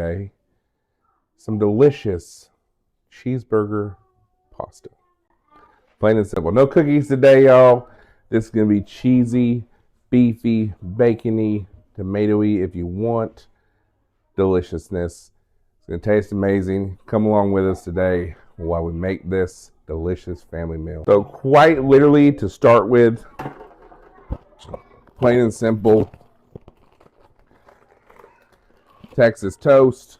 Okay. Some delicious cheeseburger pasta. Plain and simple. No cookies today, y'all. This is going to be cheesy, beefy, bacony, tomatoey if you want. Deliciousness. It's going to taste amazing. Come along with us today while we make this delicious family meal. So quite literally, to start with, plain and simple, Texas toast.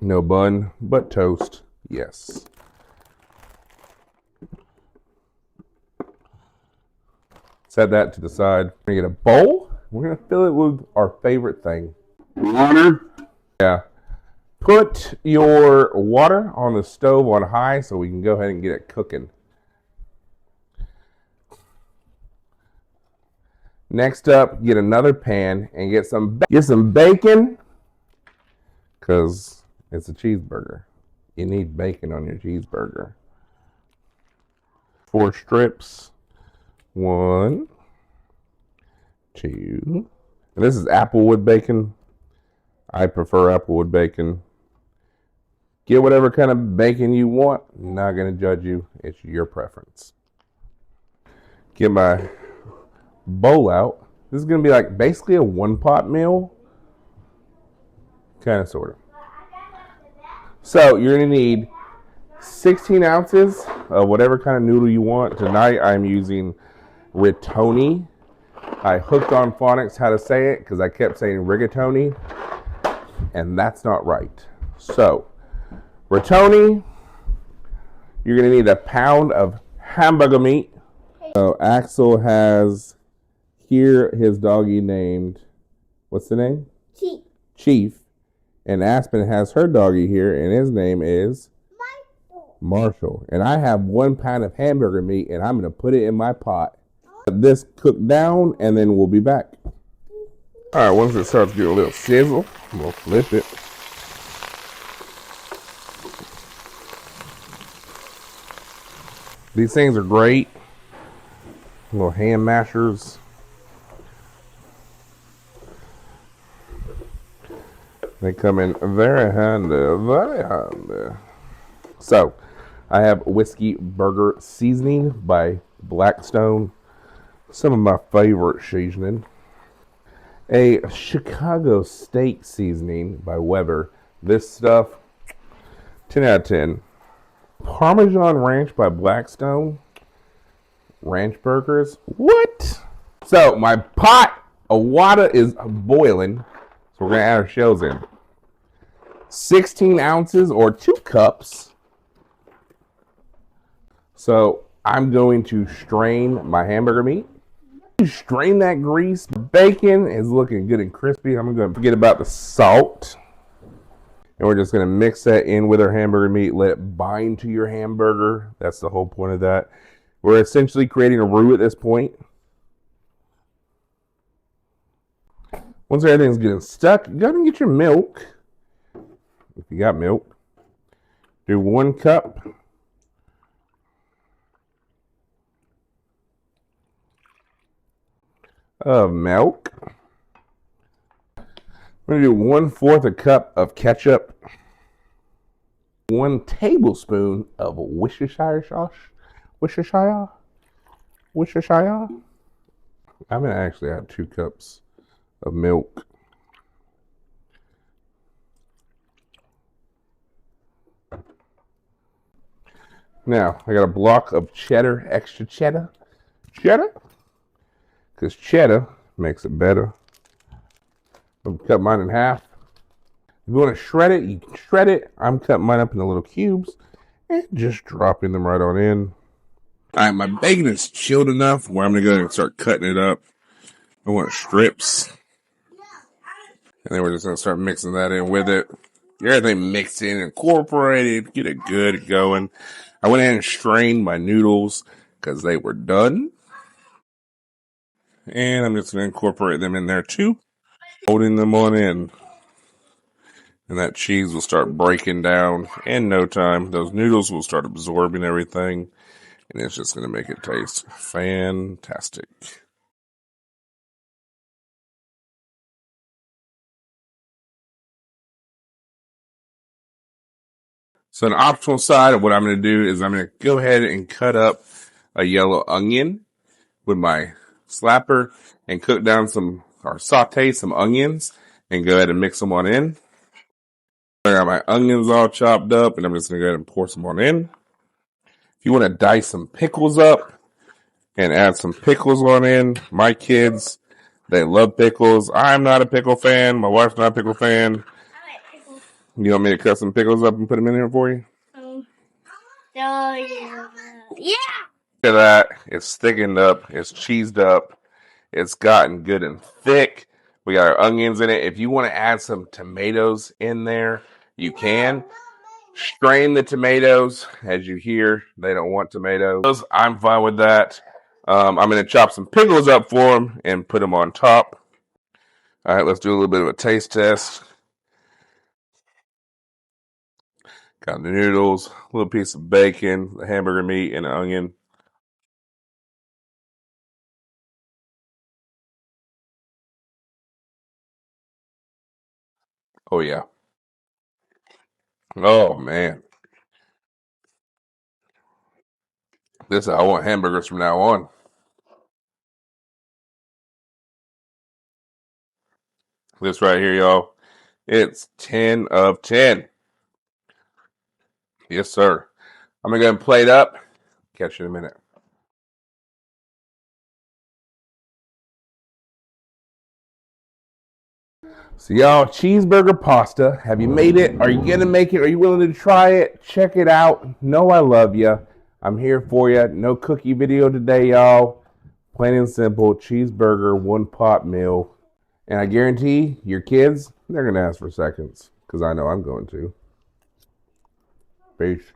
No bun, but toast. Yes. Set that to the side. We're going to get a bowl. We're going to fill it with our favorite thing. Water. Yeah. Put your water on the stove on high so we can go ahead and get it cooking. Next up, get another pan and get some bacon, because it's a cheeseburger. You need bacon on your cheeseburger. 4 strips. 1, 2. And this is applewood bacon. I prefer applewood bacon. Get whatever kind of bacon you want. I'm not going to judge you. It's your preference. Get my bowl out. This is going to be like basically a one-pot meal. Kind of, sort of. So you're going to need 16 ounces of whatever kind of noodle you want. Tonight I'm using rotini. I hooked on phonics how to say it because I kept saying rigatoni, and that's not right. So, rotini, you're going to need a pound of hamburger meat. So, Axel has here his doggy named, what's the name? Chief. Chief. And Aspen has her doggy here, and his name is? Marshall. And I have 1 pound of hamburger meat, and I'm going to put it in my pot. This cook down, and then we'll be back. All right, once it starts getting a little sizzle, we'll flip it. These things are great. Little hand mashers. They come in very handy, very handy. So, I have whiskey burger seasoning by Blackstone. Some of my favorite seasoning. A Chicago steak seasoning by Weber. This stuff, 10 out of 10. Parmesan ranch by Blackstone. Ranch burgers. What? So my pot of water is boiling. So we're going to add our shells in. 16 ounces or 2 cups. So I'm going to strain my hamburger meat. Strain that grease. Bacon is looking good and crispy. I'm going to forget about the salt. And we're just going to mix that in with our hamburger meat. Let it bind to your hamburger. That's the whole point of that. We're essentially creating a roux at this point. Once everything's getting stuck, go ahead and get your milk. If you got milk. Do 1 cup. Of milk. I'm going to do 1/4 a cup of ketchup. 1 tablespoon of Worcestershire sauce. Worcestershire. I'm going to actually add 2 cups of milk. Now, I got a block of cheddar, extra cheddar. Because cheddar makes it better. I'm cut mine in half. If you want to shred it, you can shred it. I'm cutting mine up into little cubes and just dropping them right on in. All right, my bacon is chilled enough where I'm going to go ahead and start cutting it up. I want strips. And then we're just going to start mixing that in with it. Get everything mixed in, incorporated, get it good going. I went ahead and strained my noodles because they were done. And I'm just going to incorporate them in there too. Holding them on in. And that cheese will start breaking down in no time. Those noodles will start absorbing everything. And it's just going to make it taste fantastic. So an optional side of what I'm going to do is I'm going to go ahead and cut up a yellow onion with my slapper and cook down some, or saute some onions and go ahead and mix them on in. I got my onions all chopped up and I'm just going to go ahead and pour some on in. If you want to dice some pickles up and add some pickles on in, my kids, they love pickles. I'm not a pickle fan. My wife's not a pickle fan. You want me to cut some pickles up and put them in here for you? Yeah. Look at that. It's thickened up. It's cheesed up. It's gotten good and thick. We got our onions in it. If you want to add some tomatoes in there, you can. Strain the tomatoes. As you hear, they don't want tomatoes. I'm fine with that. I'm going to chop some pickles up for them and put them on top. All right, let's do a little bit of a taste test. Got the noodles, a little piece of bacon, the hamburger meat, and an onion. Oh, yeah. Oh, man. I want hamburgers from now on. This right here, y'all. It's 10 of 10. Yes, sir. I'm going to go and plate up. Catch you in a minute. So, y'all, cheeseburger pasta. Have you made it? Are you going to make it? Are you willing to try it? Check it out. Know I love you. I'm here for you. No cookie video today, y'all. Plain and simple cheeseburger, one pot meal. And I guarantee your kids, they're going to ask for seconds because I know I'm going to. Peace.